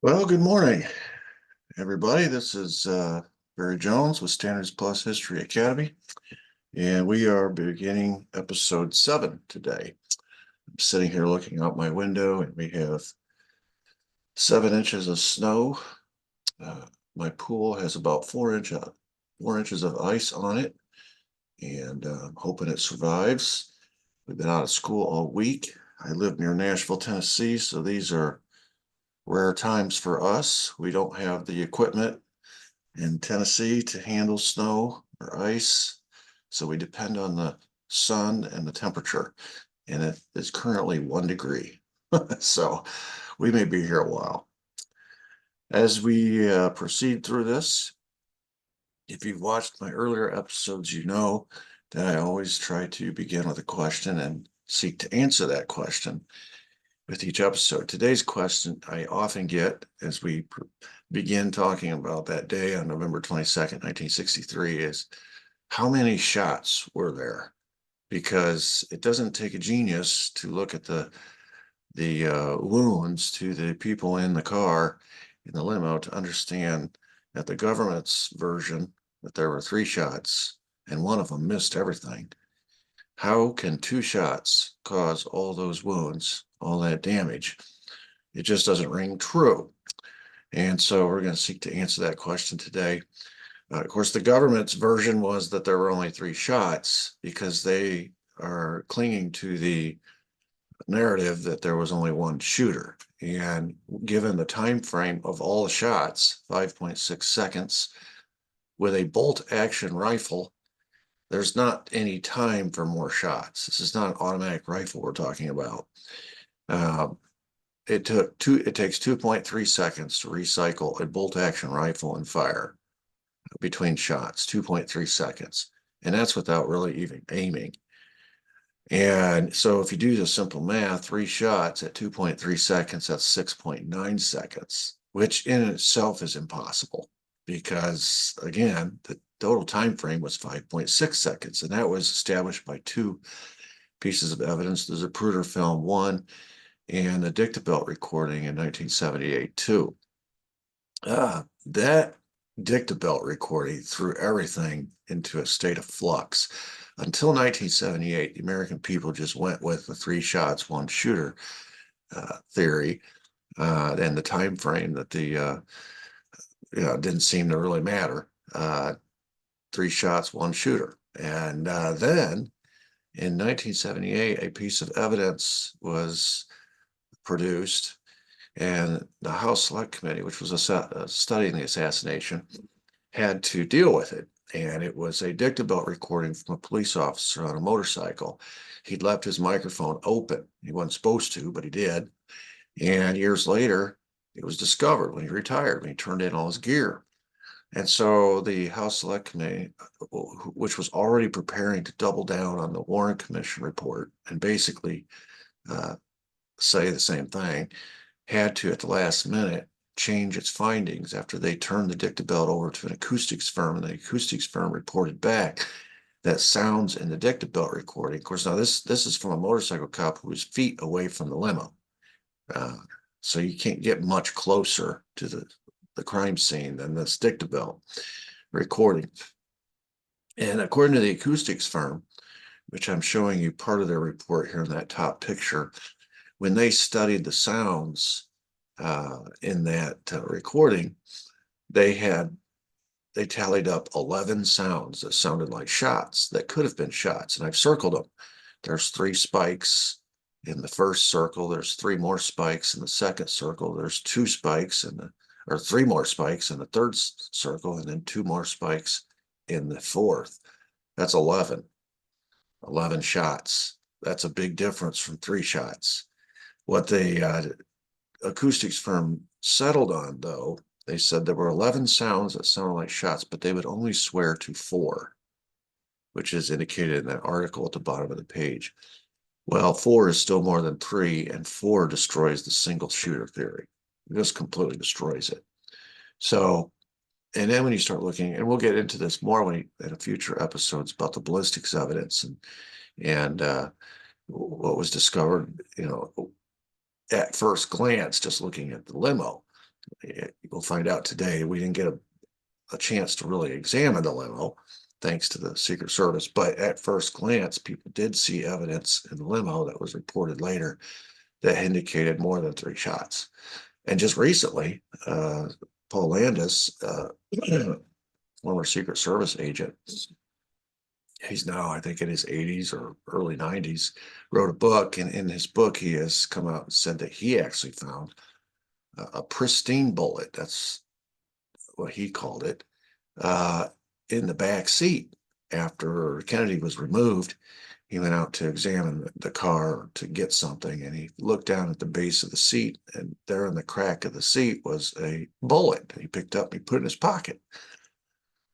Well, good morning, everybody. This is Barry Jones with Standards Plus History Academy, and we are beginning episode 7 today. I'm sitting here looking out my window, and we have 7 inches of snow. My pool has about 4 inches of ice on it, and I'm hoping it survives. We've been out of school all week. I live near Nashville, Tennessee, so these are rare times for us. We don't have the equipment in Tennessee to handle snow or ice. So we depend on the sun and the temperature. And it is currently 1 degree. So we may be here a while. As we proceed through this, if you've watched my earlier episodes, you know that I always try to begin with a question and seek to answer that question with each episode. Today's question I often get as we begin talking about that day on November 22nd, 1963 is how many shots were there? Because it doesn't take a genius to look at the wounds to the people in the car in the limo to understand that the government's version that there were 3 shots and one of them missed everything. How can 2 shots cause all those wounds, all that damage? It just doesn't ring true. And so we're going to seek to answer that question today. Of course, the government's version was that there were only 3 shots because they are clinging to the narrative that there was only one shooter. And given the time frame of all the shots, 5.6 seconds, with a bolt action rifle, there's not any time for more shots. This is not an automatic rifle we're talking about. It takes 2.3 seconds to recycle a bolt action rifle and fire between shots, 2.3 seconds. And that's without really even aiming. And so if you do the simple math, 3 shots at 2.3 seconds, that's 6.9 seconds, which in itself is impossible because, again, the total time frame was 5.6 seconds. And that was established by 2 pieces of evidence. The Zapruder film 1 and the Dictabelt recording in 1978 too. That Dictabelt recording threw everything into a state of flux. Until 1978, the American people just went with the 3 shots, 1 shooter theory, and the time frame that didn't seem to really matter. 3 shots, 1 shooter. And then in 1978, a piece of evidence was produced, and the House Select Committee, which was studying the assassination, had to deal with it. And it was a Dictabelt recording from a police officer on a motorcycle. He'd left his microphone open. He wasn't supposed to, but he did. And years later, it was discovered when he retired, when he turned in all his gear. And so the House Select Committee, which was already preparing to double down on the Warren Commission report and basically say the same thing, had to, at the last minute, change its findings after they turned the Dictabelt over to an acoustics firm, and the acoustics firm reported back that sounds in the Dictabelt recording. Of course, now this is from a motorcycle cop who was feet away from the limo. So you can't get much closer to the crime scene than this Dictabelt recording. And according to the acoustics firm, which I'm showing you part of their report here in that top picture, when they studied the sounds in that recording, they tallied up 11 sounds that sounded like shots, that could have been shots, and I've circled them. There's 3 spikes in the first circle. There's 3 more spikes in the second circle. There's 2 spikes or 3 more spikes in the third circle, and then 2 more spikes in the fourth. That's 11 shots. That's a big difference from 3 shots. What the acoustics firm settled on, though, they said there were 11 sounds that sounded like shots, but they would only swear to 4, which is indicated in that article at the bottom of the page. Well, 4 is still more than 3, and 4 destroys the single shooter theory. It just completely destroys it. So, and then when you start looking, and we'll get into this more in a future episodes about the ballistics evidence and what was discovered, at first glance, just looking at the limo. You'll find out today we didn't get a chance to really examine the limo, thanks to the Secret Service. But at first glance, people did see evidence in the limo that was reported later that indicated more than 3 shots. And just recently, Paul Landis, former Secret Service agent, he's now, I think, in his 80s or early 90s, wrote a book. And in his book, he has come out and said that he actually found a pristine bullet. That's what he called it, uh, in the back seat. After Kennedy was removed, he went out to examine the car to get something, and he looked down at the base of the seat, and there in the crack of the seat was a bullet. He picked up and he put it in his pocket.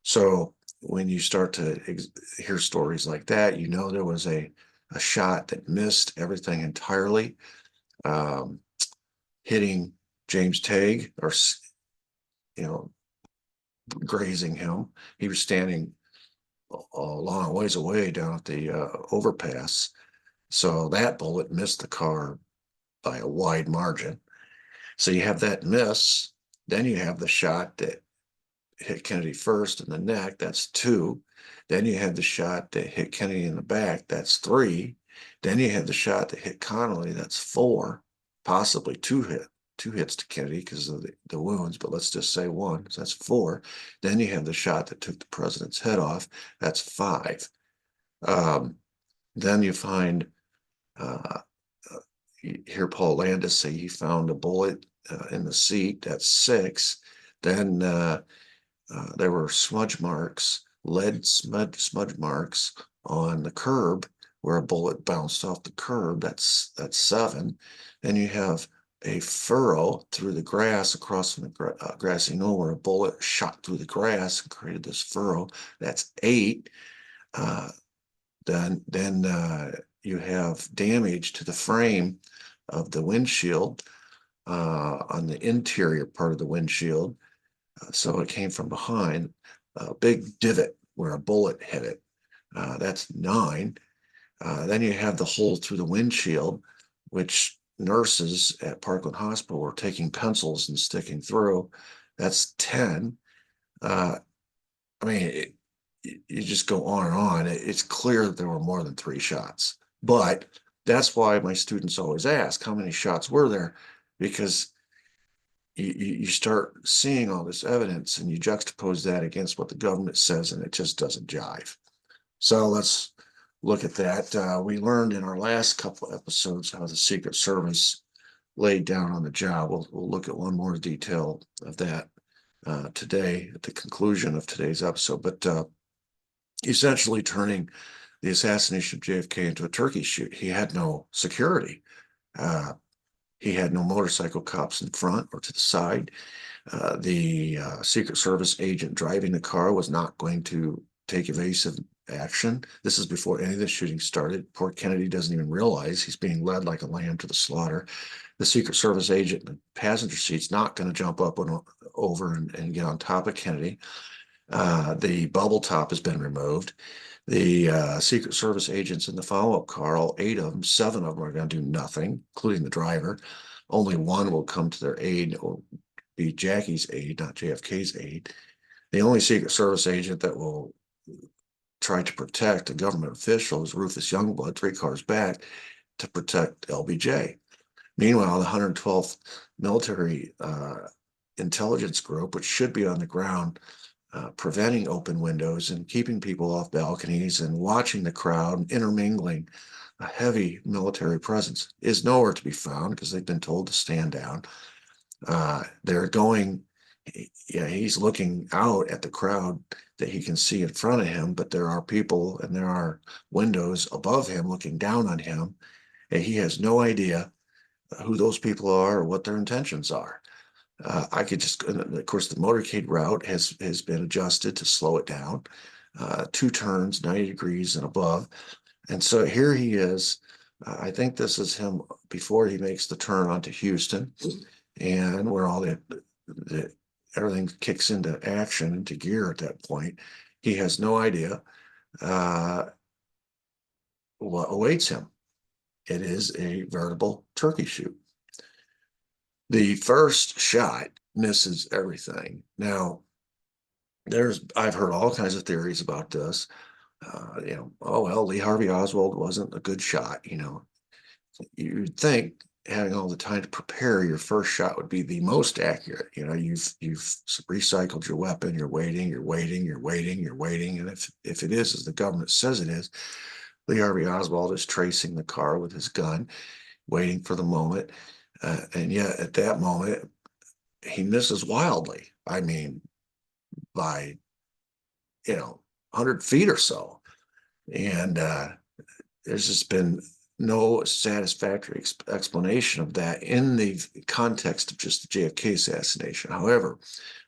So when you start to hear stories like that, you know there was a shot that missed everything entirely, um, hitting James Tague, or you know, grazing him. He was standing a long ways away down at the overpass. So that bullet missed the car by a wide margin. So you have that miss. Then you have the shot that hit Kennedy first in the neck. That's 2. Then you have the shot that hit Kennedy in the back. That's 3. Then you have the shot that hit Connolly. That's 4, possibly 2 hits to Kennedy because of the wounds, but let's just say 1. So that's 4. Then you have the shot that took the president's head off. That's 5. Then you find, you hear Paul Landis say he found a bullet in the seat. That's 6. Then there were smudge marks, lead smudge marks on the curb where a bullet bounced off the curb. That's 7. Then you have a furrow through the grass across from the grassy knoll where a bullet shot through the grass and created this furrow. That's 8. Then you have damage to the frame of the windshield on the interior part of the windshield. So it came from behind, a big divot where a bullet hit it. That's 9. Then you have the hole through the windshield, which nurses at Parkland Hospital were taking pencils and sticking through. That's 10. I mean, you just go on and on. It's clear that there were more than 3 shots. But that's why my students always ask, how many shots were there? Because you start seeing all this evidence and you juxtapose that against what the government says, and it just doesn't jive. So let's look at that. We learned in our last couple of episodes how the Secret Service laid down on the job. We'll look at one more detail of that today at the conclusion of today's episode. But essentially turning the assassination of JFK into a turkey shoot. He had no security. He had no motorcycle cops in front or to the side. The Secret Service agent driving the car was not going to take evasive action. This is before any of the shooting started. Poor Kennedy doesn't even realize he's being led like a lamb to the slaughter. The Secret Service agent in the passenger seat's not going to jump up over and get on top of Kennedy. The bubble top has been removed. The Secret Service agents in the follow-up car, all 8 of them, 7 of them are going to do nothing, including the driver. Only 1 will come to their aid, or be Jackie's aid, not JFK's aid. The only Secret Service agent that will try to protect a government official is Rufus Youngblood, 3 cars back, to protect LBJ. Meanwhile, the 112th Military Intelligence Group, which should be on the ground, preventing open windows and keeping people off balconies and watching the crowd, intermingling, a heavy military presence, is nowhere to be found because they've been told to stand down. They're going, he's looking out at the crowd that he can see in front of him, but there are people and there are windows above him looking down on him, and he has no idea who those people are or what their intentions are. I could just, of course, the motorcade route has been adjusted to slow it down, 2 turns, 90 degrees and above. And so here he is. I think this is him before he makes the turn onto Houston, and where all the everything kicks into action, into gear at that point. He has no idea what awaits him. It is a veritable turkey shoot. The first shot misses everything. Now, I've heard all kinds of theories about this. Oh well, Lee Harvey Oswald wasn't a good shot. You'd think having all the time to prepare your first shot would be the most accurate. You've recycled your weapon, you're waiting, and if it is as the government says it is, Lee Harvey Oswald is tracing the car with his gun, waiting for the moment, and yet at that moment he misses wildly. I mean, by 100 feet or so, and there's just been no satisfactory explanation of that in the context of just the JFK assassination. However,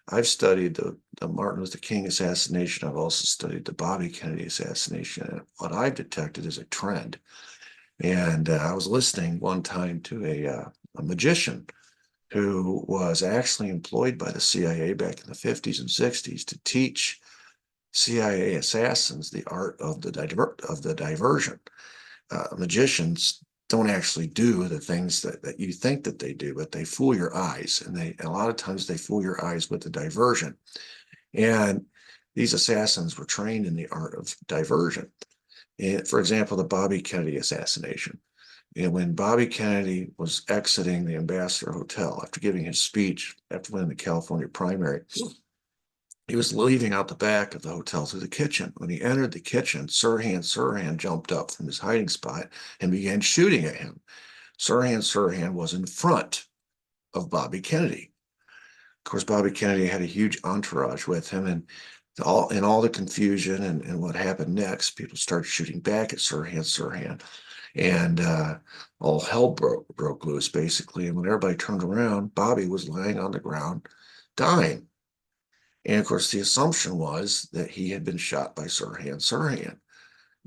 I've studied the Martin Luther King assassination. I've also studied the Bobby Kennedy assassination. And what I've detected is a trend. And I was listening one time to a magician who was actually employed by the CIA back in the 50s and 60s to teach CIA assassins the art of the diversion. Magicians don't actually do the things that you think that they do, but they fool your eyes, and a lot of times they fool your eyes with the diversion. And these assassins were trained in the art of diversion. And for example, the Bobby Kennedy assassination. When Bobby Kennedy was exiting the Ambassador Hotel after giving his speech after winning the California primary, he was leaving out the back of the hotel through the kitchen. When he entered the kitchen, Sirhan jumped up from his hiding spot and began shooting at him. Sirhan was in front of Bobby Kennedy. Of course, Bobby Kennedy had a huge entourage with him, and all the confusion and what happened next, people started shooting back at Sirhan, and all hell broke loose, basically. And when everybody turned around, Bobby was lying on the ground, dying. And of course, the assumption was that he had been shot by Sirhan.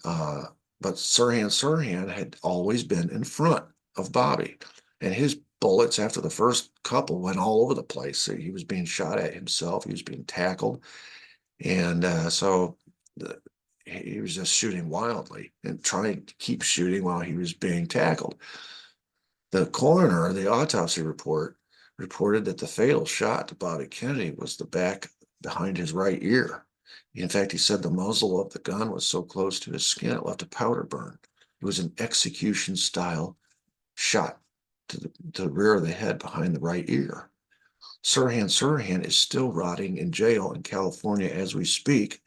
Uh, but Sirhan had always been in front of Bobby. And his bullets, after the first couple, went all over the place. So he was being shot at himself, he was being tackled. And he was just shooting wildly and trying to keep shooting while he was being tackled. The coroner, the autopsy report, reported that the fatal shot to Bobby Kennedy was the back behind his right ear. In fact, he said the muzzle of the gun was so close to his skin it left a powder burn. It was an execution style shot to the rear of the head behind the right ear. Sirhan is still rotting in jail in California as we speak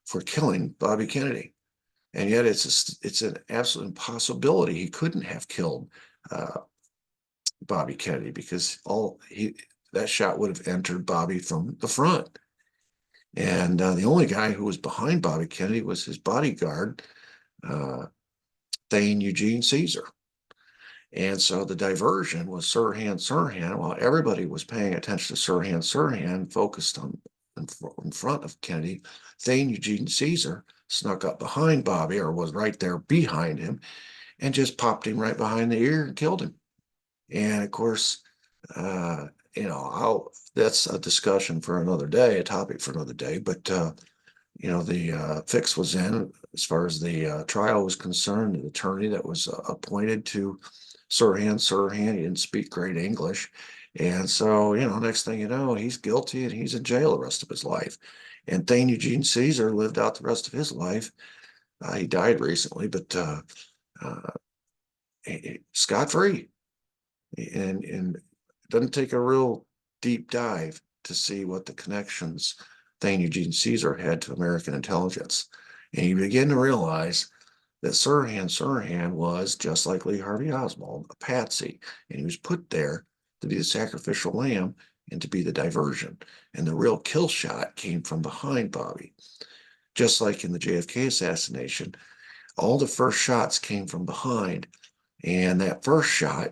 for killing Bobby Kennedy. And yet it's an absolute impossibility. He couldn't have killed Bobby Kennedy because that shot would have entered Bobby from the front. And the only guy who was behind Bobby Kennedy was his bodyguard, Thane Eugene Caesar. And so the diversion was Sirhan, while everybody was paying attention to Sirhan, focused on in front of Kennedy. Thane Eugene Caesar snuck up behind Bobby, or was right there behind him, and just popped him right behind the ear and killed him. And of course, that's a discussion for another day, a topic for another day. But the fix was in as far as the trial was concerned. The attorney that was appointed to Sirhan, he didn't speak great English, and so next thing you know, he's guilty and he's in jail the rest of his life. And Thane Eugene Caesar lived out the rest of his life. He died recently, but scot-free. And it doesn't take a real deep dive to see what the connections Thane Eugene Caesar had to American intelligence. And you begin to realize that Sirhan was, just like Lee Harvey Oswald, a patsy, and he was put there to be the sacrificial lamb and to be the diversion. And the real kill shot came from behind Bobby. Just like in the JFK assassination, all the first shots came from behind, and that first shot,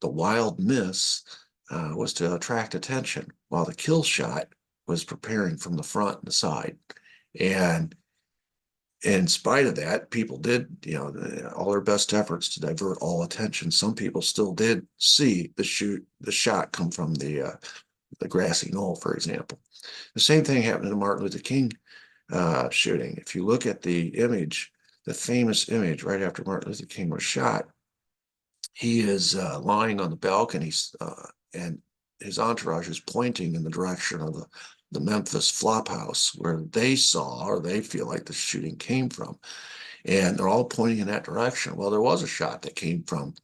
the wild miss, was to attract attention, while the kill shot was preparing from the front and the side. And in spite of that, people did, all their best efforts to divert all attention. Some people still did see the shot come from the grassy knoll, for example. The same thing happened in the Martin Luther King shooting. If you look at the image, the famous image right after Martin Luther King was shot, he is lying on the balcony, and his entourage is pointing in the direction of the Memphis flop house where they saw or they feel like the shooting came from. And they're all pointing in that direction. Well, there was a shot that came from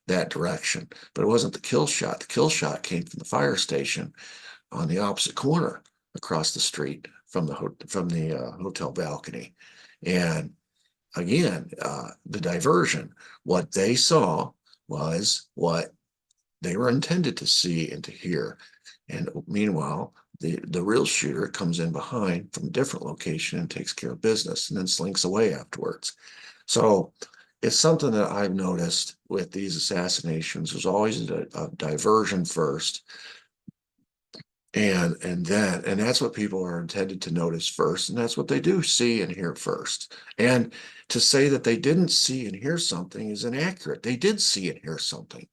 that direction, but it wasn't the kill shot. The kill shot came from the fire station on the opposite corner across the street from the hotel balcony. And again, the diversion, what they saw was what they were intended to see and to hear. And meanwhile, the real shooter comes in behind from a different location and takes care of business and then slinks away afterwards. So it's something that I've noticed with these assassinations. There's always a diversion first, and that's what people are intended to notice first, and that's what they do see and hear first. And to say that they didn't see and hear something is inaccurate. They did see and hear something,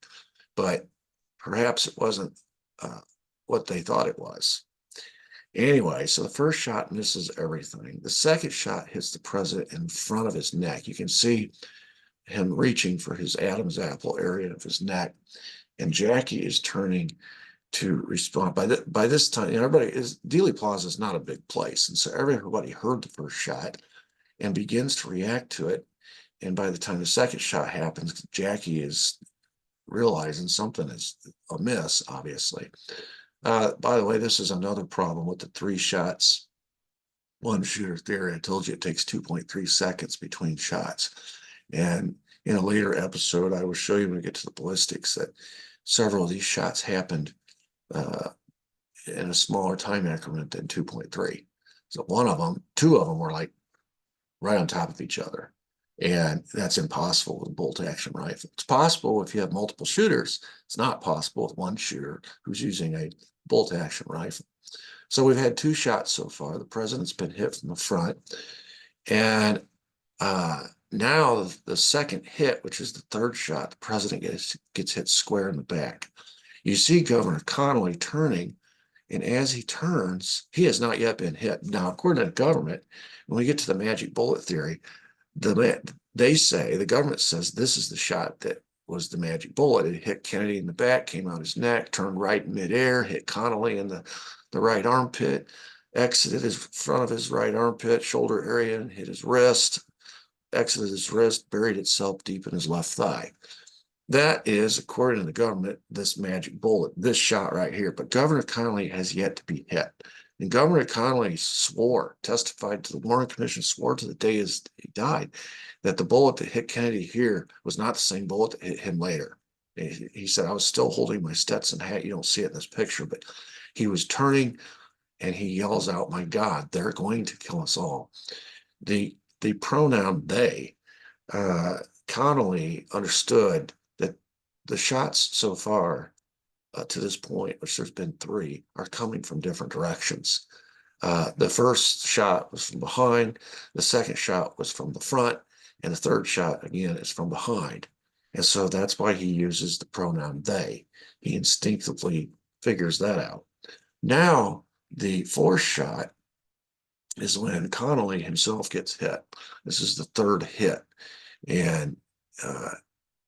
but perhaps it wasn't what they thought it was. Anyway, so the first shot misses everything. The second shot hits the president in front of his neck. You can see him reaching for his Adam's apple area of his neck, and Jackie is turning to respond. By this time, everybody is Dealey Plaza is not a big place, and so everybody heard the first shot and begins to react to it. And by the time the second shot happens, Jackie is realizing something is amiss, obviously. By the way, this is another problem with the 3 shots, 1 shooter theory. I told you it takes 2.3 seconds between shots. And in a later episode, I will show you when we get to the ballistics that several of these shots happened in a smaller time increment than 2.3. So 2 of them were like right on top of each other. And that's impossible with a bolt action rifle. It's possible if you have multiple shooters. It's not possible with 1 shooter who's using a bolt action rifle. So we've had 2 shots so far. The president's been hit from the front. And now the second hit, which is the 3rd shot, the president gets hit square in the back. You see Governor Connolly turning, and as he turns, he has not yet been hit. Now, according to the government, when we get to the magic bullet theory, the government says this is the shot that was the magic bullet. It hit Kennedy in the back, came out his neck, turned right in midair, hit Connolly in the right armpit, exited his front of his right armpit, shoulder area, and hit his wrist, exited his wrist, buried itself deep in his left thigh. That is, according to the government, this magic bullet, this shot right here. But Governor Connolly has yet to be hit. And Governor Connolly testified to the Warren Commission, swore to the day he died, that the bullet that hit Kennedy here was not the same bullet that hit him later. He said, I was still holding my Stetson hat. You don't see it in this picture, but he was turning and he yells out, my God, they're going to kill us all. The pronoun they, Connolly understood that the shots so far to this point, which there's been 3, are coming from different directions. The first shot was from behind, the second shot was from the front, and the 3rd shot, again, is from behind. And so that's why he uses the pronoun they. He instinctively figures that out. Now, the 4th shot is when Connolly himself gets hit. This is the 3rd hit. And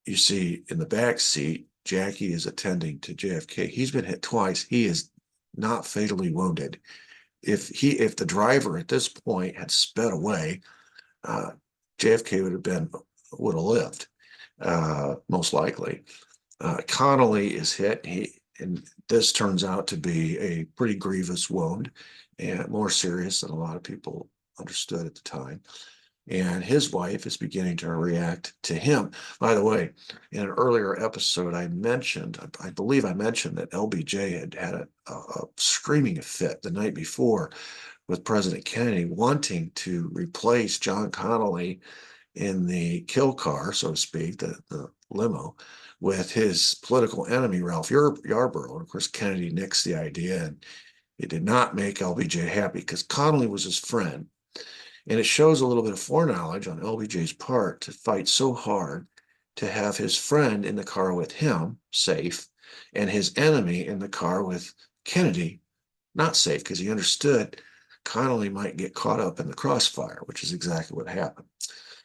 you see in the back seat, Jackie is attending to JFK. He's been hit twice. He is not fatally wounded. If the driver at this point had sped away, JFK would have lived, most likely. Connolly is hit, and this turns out to be a pretty grievous wound and more serious than a lot of people understood at the time. And his wife is beginning to react to him. By the way, in an earlier episode, I believe I mentioned that LBJ had a screaming fit the night before with President Kennedy wanting to replace John Connolly in the kill car, so to speak, the limo, with his political enemy, Ralph Yarborough. And of course, Kennedy nixed the idea, and it did not make LBJ happy because Connolly was his friend. And it shows a little bit of foreknowledge on LBJ's part to fight so hard to have his friend in the car with him, safe, and his enemy in the car with Kennedy, not safe, because he understood Connolly might get caught up in the crossfire, which is exactly what happened.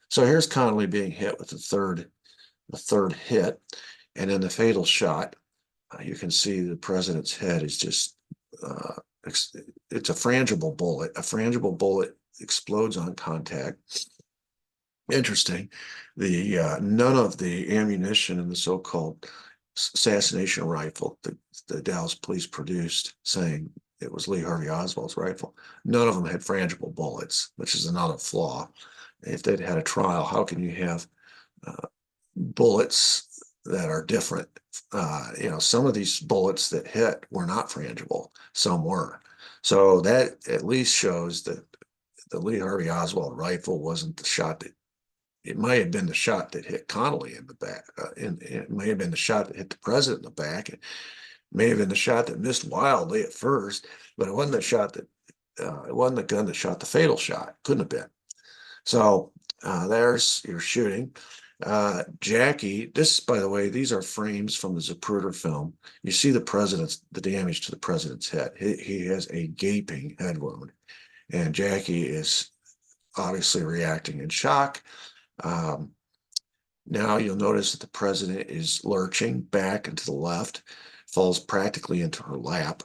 So here's Connolly being hit with the third hit, and then the fatal shot You can see the president's head is just, it's a frangible bullet. A frangible bullet explodes on contact. Interesting. None of the ammunition in the so-called assassination rifle that the Dallas police produced, saying it was Lee Harvey Oswald's rifle, none of them had frangible bullets, which is another flaw. If they'd had a trial, how can you have bullets that are different? Some of these bullets that hit were not frangible, some were. So that at least shows that the Lee Harvey Oswald rifle wasn't the shot that, it might have been the shot that hit Connolly in the back. It may have been the shot that hit the president in the back. It may have been the shot that missed wildly at first, but it wasn't the shot that, it wasn't the gun that shot the fatal shot. Couldn't have been. So there's your shooting. Jackie, this, by the way, these are frames from the Zapruder film. You see the damage to the president's head. He has a gaping head wound, and Jackie is obviously reacting in shock. Now you'll notice that the president is lurching back and to the left, falls practically into her lap.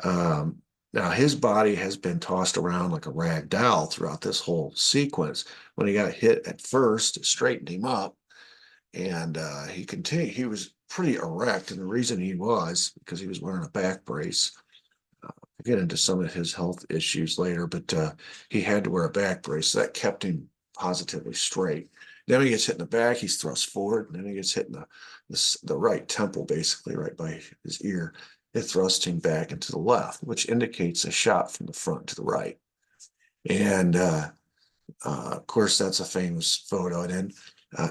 Now his body has been tossed around like a rag doll throughout this whole sequence. When he got hit at first, it straightened him up, and he continued. He was pretty erect, and the reason he was because he was wearing a back brace. I'll get into some of his health issues later, but he had to wear a back brace. So that kept him positively straight. Then he gets hit in the back, he's thrust forward, and then he gets hit in the right temple, basically right by his ear. It thrusts him back into the left, which indicates a shot from the front to the right. And of course, that's a famous photo. And then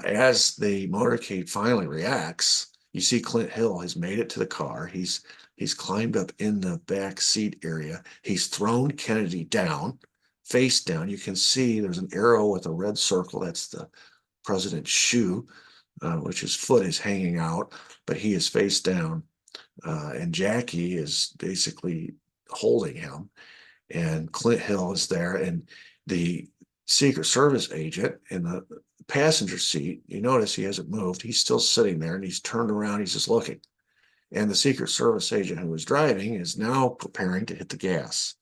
as the motorcade finally reacts, you see Clint Hill has made it to the car. He's climbed up in the back seat area. He's thrown Kennedy down, face down. You can see there's an arrow with a red circle. That's the president's shoe, which his foot is hanging out, but he is face down. And Jackie is basically holding him. And Clint Hill is there. And the Secret Service agent in the passenger seat, you notice he hasn't moved. He's still sitting there, and he's turned around. He's just looking. And the Secret Service agent who was driving is now preparing to hit the gas.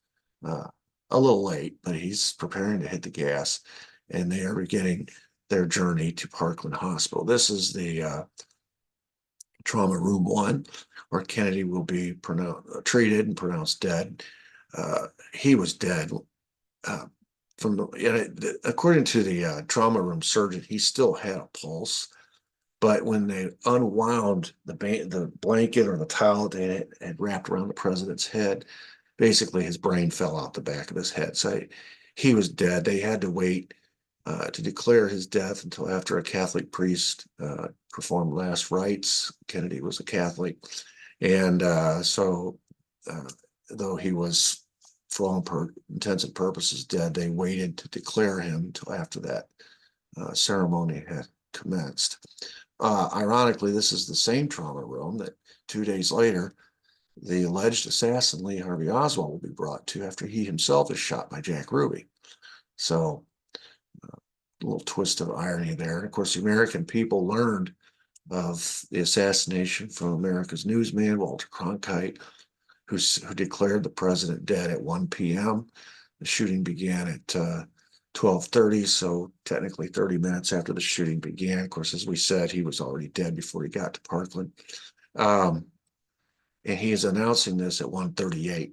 A little late, but he's preparing to hit the gas. And they are beginning their journey to Parkland Hospital. This is the trauma room 1, where Kennedy will be treated and pronounced dead. He was dead. According to the trauma room surgeon, he still had a pulse. But when they unwound the blanket or the towel they had wrapped around the president's head, basically his brain fell out the back of his head. So he was dead. They had to wait to declare his death until after a Catholic priest performed last rites. Kennedy was a Catholic. And so though he was, for all intents and purposes, dead, they waited to declare him until after that ceremony had commenced. Ironically, this is the same trauma room that 2 days later, the alleged assassin Lee Harvey Oswald will be brought to after he himself is shot by Jack Ruby. So a little twist of irony there. And of course, the American people learned of the assassination from America's newsman, Walter Cronkite, who declared the president dead at 1 p.m. The shooting began at 12:30, so technically 30 minutes after the shooting began. Of course, as we said, he was already dead before he got to Parkland. And he is announcing this at 1:38.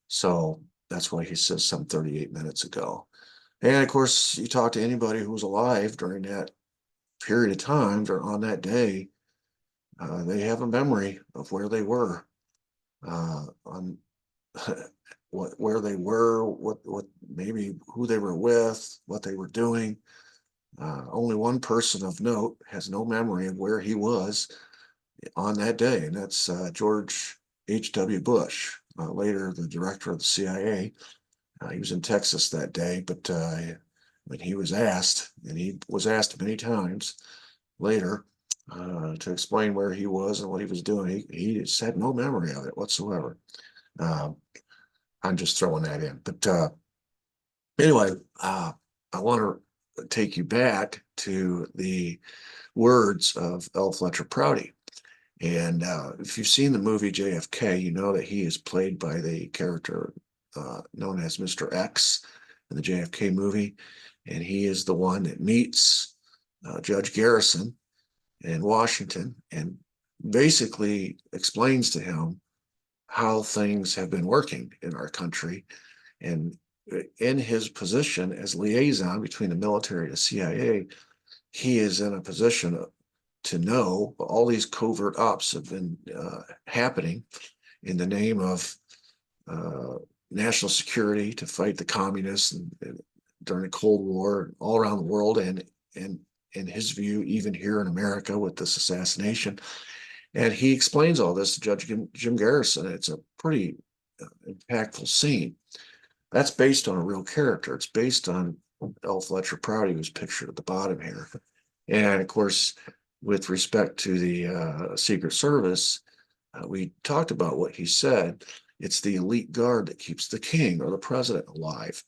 So that's why he says some 38 minutes ago. And of course, you talk to anybody who was alive during that period of time or on that day, they have a memory of where they were, on where they were, what maybe who they were with, what they were doing. Only one person of note has no memory of where he was on that day, and that's George H.W. Bush, later the director of the CIA. He was in Texas that day, but when he was asked, and he was asked many times later to explain where he was and what he was doing, he just had no memory of it whatsoever. I'm just throwing that in. But anyway, I want to take you back to the words of L. Fletcher Prouty. And if you've seen the movie JFK, you know that he is played by the character known as Mr. X in the JFK movie. And he is the one that meets Judge Garrison in Washington and basically explains to him how things have been working in our country. And in his position as liaison between the military and the CIA, he is in a position to know all these covert ops have been happening in the name of uh, national security to fight the communists and during the Cold War all around the world, and in his view, even here in America with this assassination. And he explains all this to Judge Jim Garrison. It's a pretty impactful scene. That's based on a real character. It's based on L. Fletcher Prouty, who's pictured at the bottom here. And of course, with respect to the Secret Service, we talked about what he said. It's the elite guard that keeps the king or the president alive.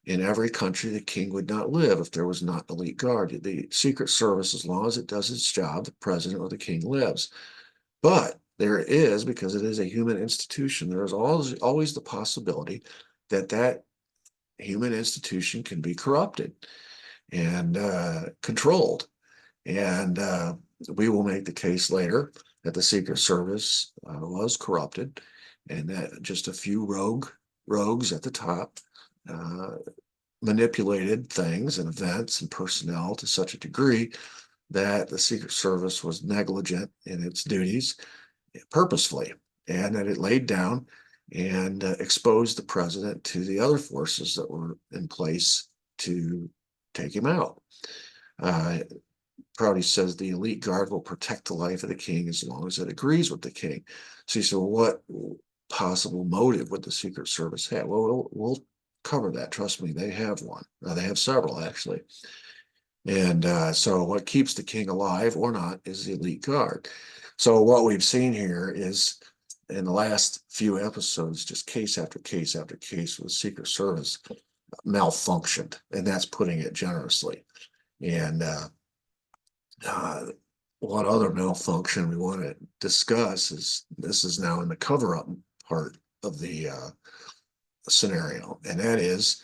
In every country, the king would not live if there was not elite guard. The Secret Service, as long as it does its job, the president or the king lives. But there is, because it is a human institution, there is always the possibility that that human institution can be corrupted and controlled. And we will make the case later that the Secret Service was corrupted and that just a few rogues at the top uh, manipulated things and events and personnel to such a degree that the Secret Service was negligent in its duties purposefully, and that it laid down and exposed the president to the other forces that were in place to take him out. Uh, Prouty says the elite guard will protect the life of the king as long as it agrees with the king. So you say, well, what possible motive would the Secret Service have? Well, we'll cover that. Trust me, they have one. They have several, actually. And so what keeps the king alive or not is the elite guard. So what we've seen here is in the last few episodes, just case after case after case with Secret Service malfunctioned, and that's putting it generously. And what other malfunction we want to discuss is this is now in the cover-up part of the scenario, and that is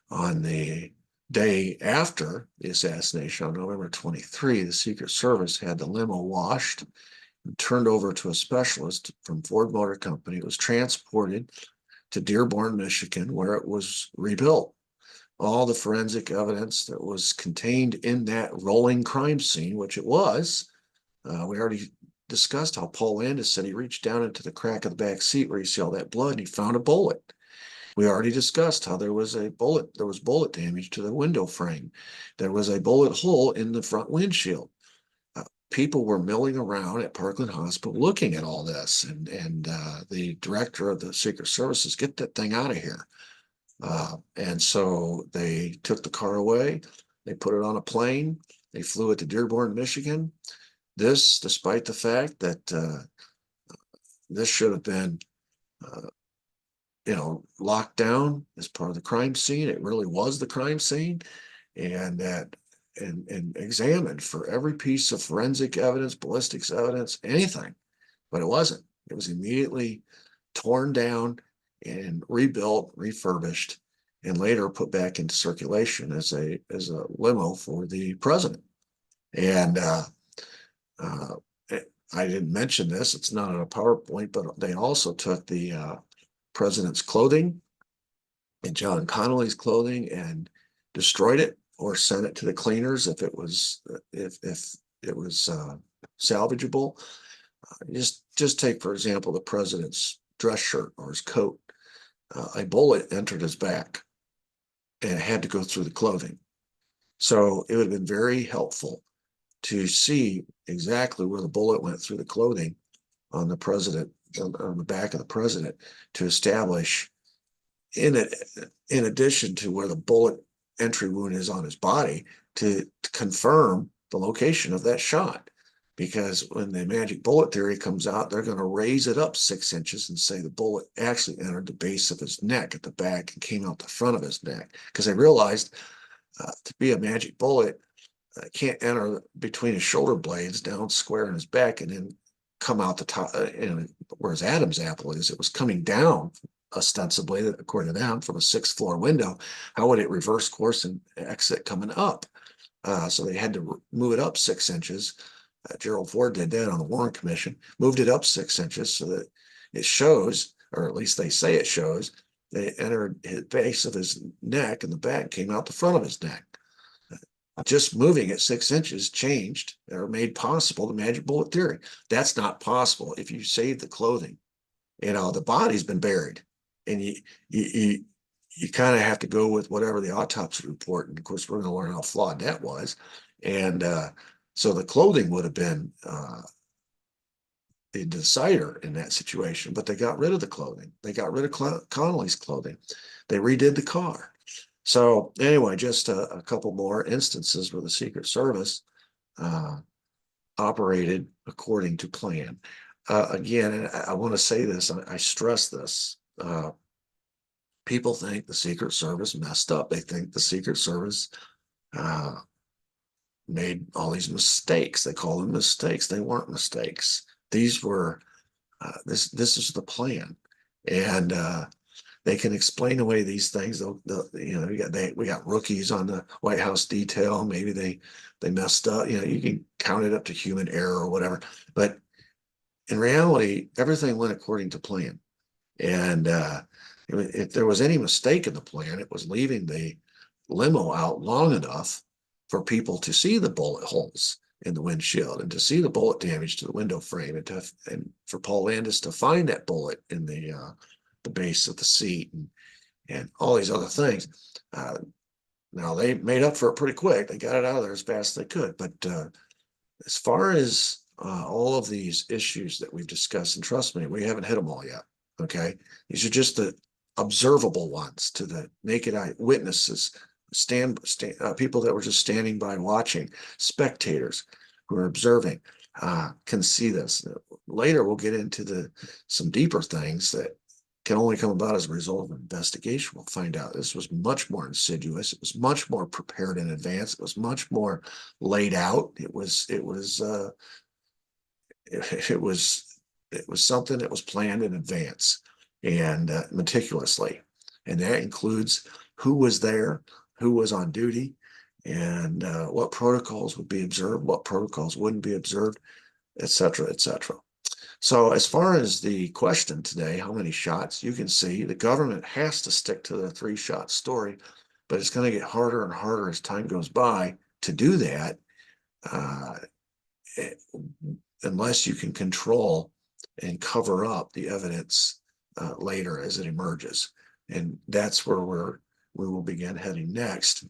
on the day after the assassination on November 23, the Secret Service had the limo washed and turned over to a specialist from Ford Motor Company. It was transported to Dearborn, Michigan, where it was rebuilt. All the forensic evidence that was contained in that rolling crime scene, which it was, we already discussed how Paul Landis said he reached down into the crack of the back seat where you see all that blood and he found a bullet. We already discussed how there was bullet damage to the window frame. There was a bullet hole in the front windshield. People were milling around at Parkland Hospital looking at all this, and the director of the Secret Service says, "Get that thing out of here." And so they took the car away. They put it on a plane. They flew it to Dearborn, Michigan. This, despite the fact that this should have been locked down as part of the crime scene. It really was the crime scene, and that and examined for every piece of forensic evidence, ballistics evidence, anything, but it wasn't. It was immediately torn down and rebuilt, refurbished, and later put back into circulation as a limo for the president. And I didn't mention this; it's not on a PowerPoint, but they also took the president's clothing and John Connolly's clothing and destroyed it or sent it to the cleaners if it was salvageable. Just take, for example, the president's dress shirt or his coat. A bullet entered his back and it had to go through the clothing. So it would have been very helpful to see exactly where the bullet went through the clothing on the president, on the back of the president, to establish in addition to where the bullet entry wound is on his body, to confirm the location of that shot. Because when the magic bullet theory comes out, they're going to raise it up 6 inches and say the bullet actually entered the base of his neck at the back and came out the front of his neck. Because they realized to be a magic bullet, can't enter between his shoulder blades down square in his back and then come out the top, whereas Adam's apple is, it was coming down ostensibly, according to them, from a 6th floor window. How would it reverse course and exit coming up? So they had to move it up 6 inches. Gerald Ford did that on the Warren Commission, moved it up 6 inches so that it shows, or at least they say it shows, they entered the base of his neck and the back came out the front of his neck. Just moving it 6 inches changed or made possible the magic bullet theory. That's not possible if you save the clothing. The body's been buried, and you kind of have to go with whatever the autopsy report. And of course, we're going to learn how flawed that was. And so the clothing would have been the decider in that situation, but they got rid of the clothing. They got rid of Connolly's clothing. They redid the car. So anyway, just a couple more instances where the Secret Service operated according to plan. Again, and I want to say this, I stress this. People think the Secret Service messed up. They think the Secret Service made all these mistakes. They call them mistakes. They weren't mistakes. These were, this is the plan. And they can explain away these things. We got rookies on the White House detail. Maybe they messed up. You can count it up to human error or whatever. But in reality, everything went according to plan. And if there was any mistake in the plan, it was leaving the limo out long enough for people to see the bullet holes in the windshield and to see the bullet damage to the window frame, and for Paul Landis to find that bullet in the base of the seat and all these other things. Now they made up for it pretty quick. They got it out of there as fast as they could. But as far as all of these issues that we've discussed, and trust me, we haven't hit them all yet. Okay, these are just the observable ones to the naked eye witnesses, people that were just standing by watching, spectators who are observing can see this. Later, we'll get into some deeper things that can only come about as a result of an investigation. We'll find out this was much more insidious. It was much more prepared in advance. It was much more laid out. It was something that was planned in advance and meticulously. And that includes who was there, who was on duty, and what protocols would be observed, what protocols wouldn't be observed, et cetera, et cetera. So as far as the question today, how many shots, you can see the government has to stick to the 3-shot story, but it's going to get harder and harder as time goes by to do that unless you can control and cover up the evidence later as it emerges. And that's where we will begin heading next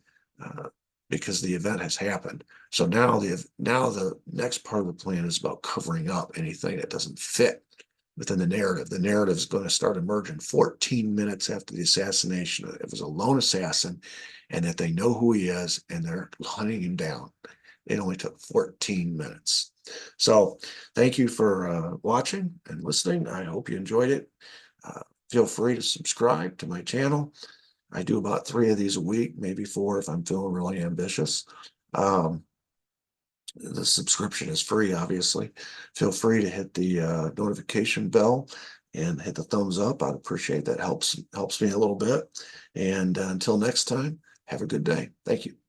because the event has happened. So now the next part of the plan is about covering up anything that doesn't fit within the narrative. The narrative is going to start emerging 14 minutes after the assassination. It was a lone assassin and that they know who he is and they're hunting him down. It only took 14 minutes. So thank you for watching and listening. I hope you enjoyed it. Feel free to subscribe to my channel. I do about 3 of these a week, maybe 4 if I'm feeling really ambitious. The subscription is free, obviously. Feel free to hit the notification bell and hit the thumbs up. I'd appreciate that. Helps me a little bit. And until next time, have a good day. Thank you.